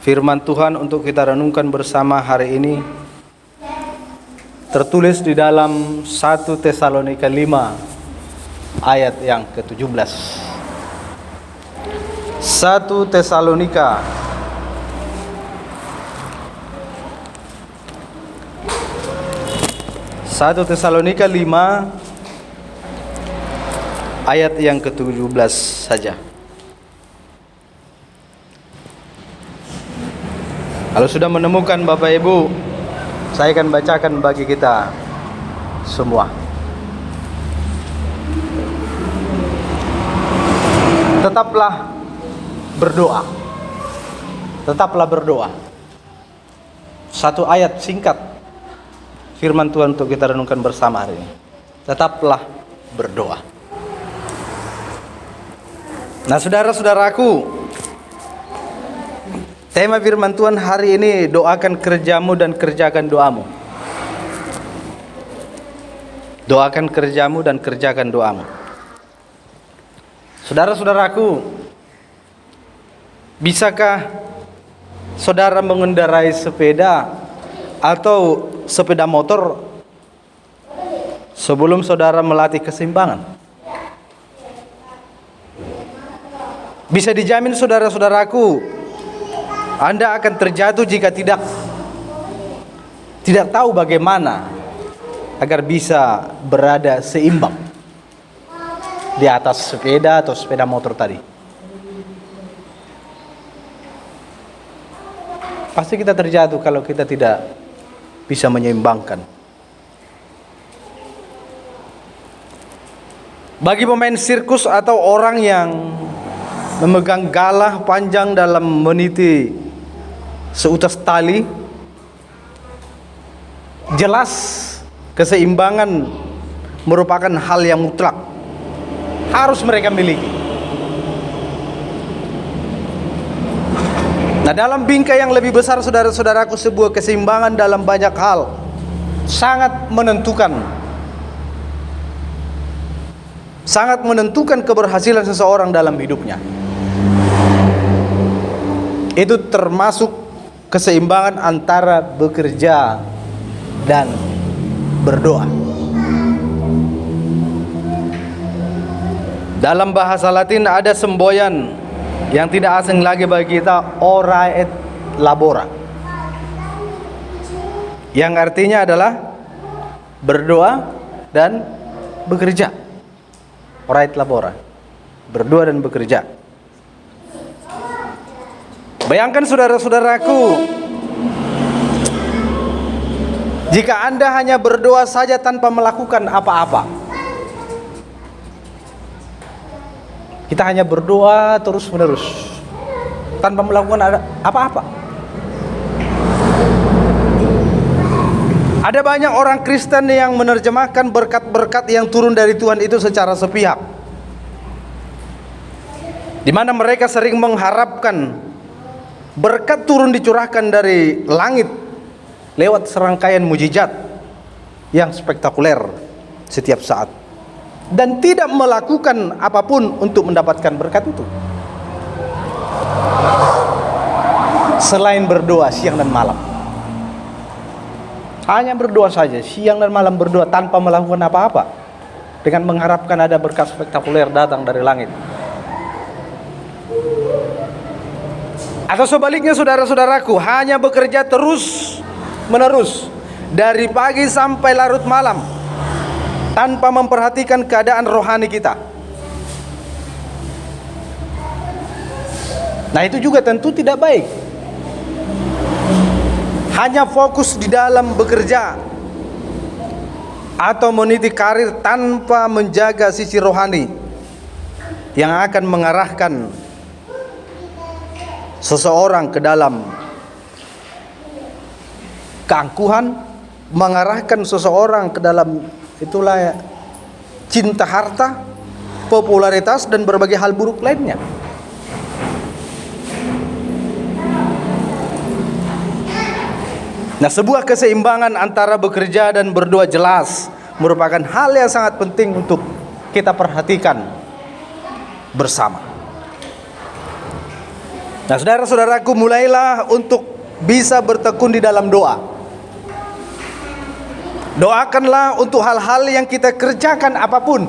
Firman Tuhan untuk kita renungkan bersama hari ini tertulis di dalam 1 Tesalonika 5 ayat yang ke-17. 1 Tesalonika 5 ayat yang ke-17 saja. Kalau sudah menemukan Bapak Ibu, saya akan bacakan bagi kita semua. Tetaplah berdoa. Tetaplah berdoa. Satu ayat singkat firman Tuhan untuk kita renungkan bersama hari ini. Tetaplah berdoa. Nah, saudara-saudaraku, tema firman Tuhan hari ini, doakan kerjamu dan kerjakan doamu. Doakan kerjamu dan kerjakan doamu. Saudara-saudaraku, bisakah saudara mengendarai sepeda atau sepeda motor sebelum saudara melatih keseimbangan? Bisa dijamin saudara-saudaraku, Anda akan terjatuh jika tidak tahu bagaimana agar bisa berada seimbang di atas sepeda atau sepeda motor tadi. Pasti kita terjatuh kalau kita tidak bisa menyeimbangkan. Bagi pemain sirkus atau orang yang memegang galah panjang dalam meniti seutas tali, jelas keseimbangan merupakan hal yang mutlak, harus mereka miliki. Nah, dalam bingkai yang lebih besar, saudara-saudaraku, sebuah keseimbangan dalam banyak hal sangat menentukan keberhasilan seseorang dalam hidupnya. Itu termasuk keseimbangan antara bekerja dan berdoa. Dalam bahasa Latin ada semboyan yang tidak asing lagi bagi kita, ora et labora, yang artinya adalah berdoa dan bekerja. Ora et labora, berdoa dan bekerja. Bayangkan saudara-saudaraku, jika Anda hanya berdoa saja tanpa melakukan apa-apa. Kita hanya berdoa terus-menerus tanpa melakukan apa-apa. Ada banyak orang Kristen yang menerjemahkan berkat-berkat yang turun dari Tuhan itu secara sepihak, di mana mereka sering mengharapkan berkat turun dicurahkan dari langit lewat serangkaian mujizat yang spektakuler setiap saat, dan tidak melakukan apapun untuk mendapatkan berkat itu selain berdoa siang dan malam. Hanya berdoa saja, siang dan malam berdoa tanpa melakukan apa-apa, dengan mengharapkan ada berkat spektakuler datang dari langit. Atau sebaliknya, saudara-saudaraku, hanya bekerja terus-menerus dari pagi sampai larut malam tanpa memperhatikan keadaan rohani kita. Nah, itu juga tentu tidak baik. Hanya fokus di dalam bekerja atau meniti karir tanpa menjaga sisi rohani yang akan mengarahkan seseorang ke dalam keangkuhan, mengarahkan seseorang ke dalam itulah cinta harta, popularitas, dan berbagai hal buruk lainnya. Nah, sebuah keseimbangan antara bekerja dan berdoa jelas merupakan hal yang sangat penting untuk kita perhatikan bersama. Nah, saudara-saudaraku, mulailah untuk bisa bertekun di dalam doa. Doakanlah untuk hal-hal yang kita kerjakan apapun.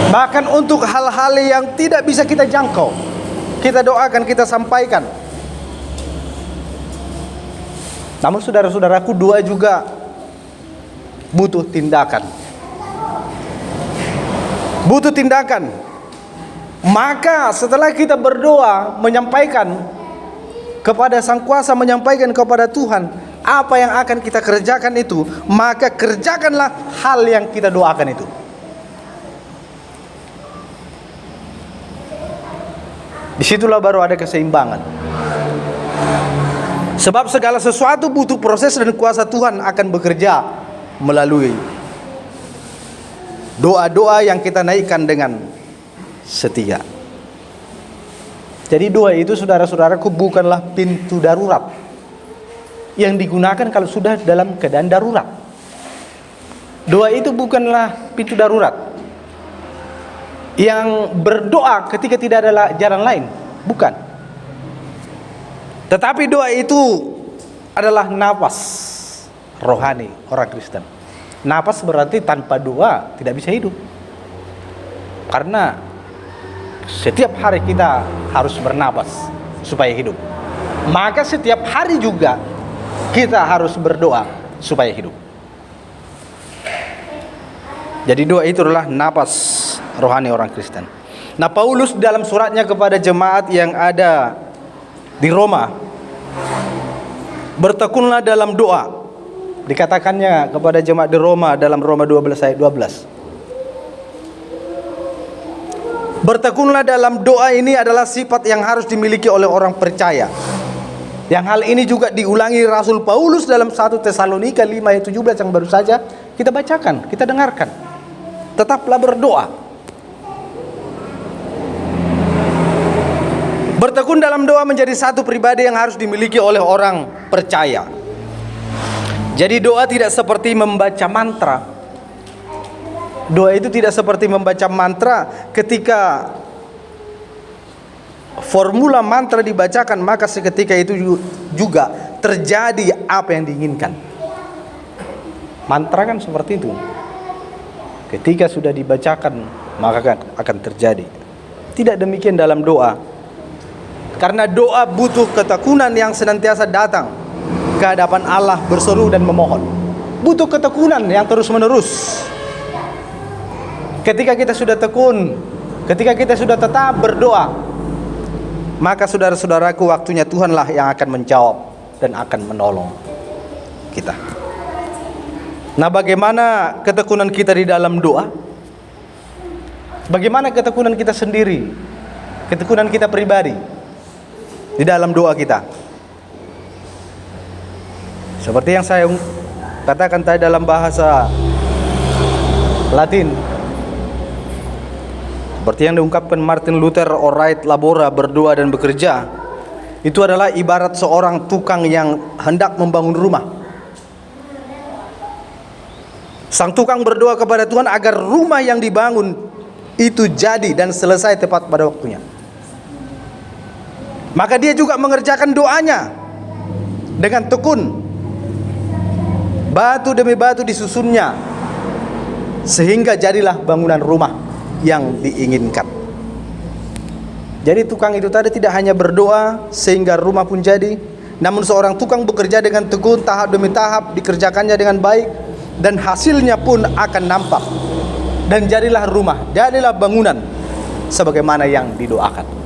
Bahkan untuk hal-hal yang tidak bisa kita jangkau, kita doakan, kita sampaikan. Namun saudara-saudaraku, doa juga butuh tindakan. Butuh tindakan. Maka setelah kita berdoa, menyampaikan kepada Sang Kuasa, menyampaikan kepada Tuhan apa yang akan kita kerjakan itu, maka kerjakanlah hal yang kita doakan itu. Disitulah baru ada keseimbangan. Sebab segala sesuatu butuh proses dan kuasa Tuhan akan bekerja melalui doa-doa yang kita naikkan dengan setia. Jadi doa itu, saudara-saudaraku, bukanlah pintu darurat yang digunakan kalau sudah dalam keadaan darurat. Doa itu bukanlah pintu darurat yang berdoa ketika tidak ada jalan lain, bukan. Tetapi doa itu adalah napas rohani orang Kristen. Napas berarti tanpa doa tidak bisa hidup. Karena setiap hari kita harus bernapas supaya hidup. Maka setiap hari juga kita harus berdoa supaya hidup. Jadi doa itu adalah napas rohani orang Kristen. Nah, Paulus dalam suratnya kepada jemaat yang ada di Roma, bertekunlah dalam doa. Dikatakannya kepada jemaat di Roma dalam Roma 12 ayat 12. Bertekunlah dalam doa ini adalah sifat yang harus dimiliki oleh orang percaya. Yang hal ini juga diulangi Rasul Paulus dalam 1 Tesalonika 5 ayat 17 yang baru saja kita bacakan, kita dengarkan. Tetaplah berdoa. Bertekun dalam doa menjadi satu pribadi yang harus dimiliki oleh orang percaya. Jadi doa tidak seperti membaca mantra. Doa itu tidak seperti membaca mantra. Ketika formula mantra dibacakan, maka seketika itu juga terjadi apa yang diinginkan. Mantra kan seperti itu. Ketika sudah dibacakan, maka akan terjadi. Tidak demikian dalam doa. Karena doa butuh ketekunan yang senantiasa datang ke hadapan Allah berseru dan memohon. Butuh ketekunan yang terus-menerus. Ketika kita sudah tekun, ketika kita sudah tetap berdoa, maka saudara-saudaraku, waktunya Tuhanlah yang akan menjawab dan akan menolong kita. Nah, bagaimana ketekunan kita di dalam doa? Bagaimana ketekunan kita sendiri? Ketekunan kita pribadi di dalam doa kita. Seperti yang saya katakan tadi dalam bahasa Latin, seperti yang diungkapkan Martin Luther, orait labora, berdoa dan bekerja, itu adalah ibarat seorang tukang yang hendak membangun rumah. Sang tukang berdoa kepada Tuhan agar rumah yang dibangun itu jadi dan selesai tepat pada waktunya. Maka dia juga mengerjakan doanya dengan tekun. Batu demi batu disusunnya sehingga jadilah bangunan rumah yang diinginkan. Jadi tukang itu tadi tidak hanya berdoa sehingga rumah pun jadi, namun seorang tukang bekerja dengan tekun, tahap demi tahap dikerjakannya dengan baik, dan hasilnya pun akan nampak. Dan jadilah rumah, jadilah bangunan sebagaimana yang didoakan.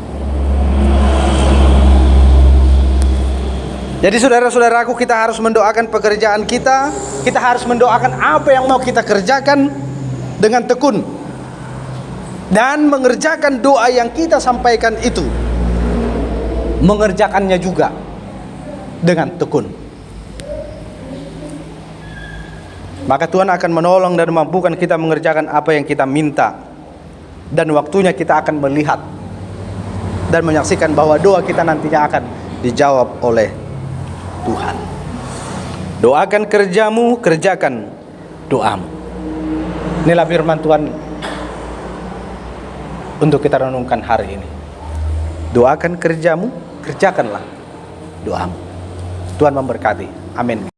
Jadi saudara-saudaraku, kita harus mendoakan pekerjaan kita. Kita harus mendoakan apa yang mau kita kerjakan dengan tekun. Dan mengerjakan doa yang kita sampaikan itu, mengerjakannya juga dengan tekun. Maka Tuhan akan menolong dan memampukan kita mengerjakan apa yang kita minta. Dan waktunya kita akan melihat dan menyaksikan bahwa doa kita nantinya akan dijawab oleh Tuhan. Doakan kerjamu, kerjakan doamu. Inilah firman Tuhan untuk kita renungkan hari ini. Doakan kerjamu, kerjakanlah doamu. Tuhan memberkati. Amin.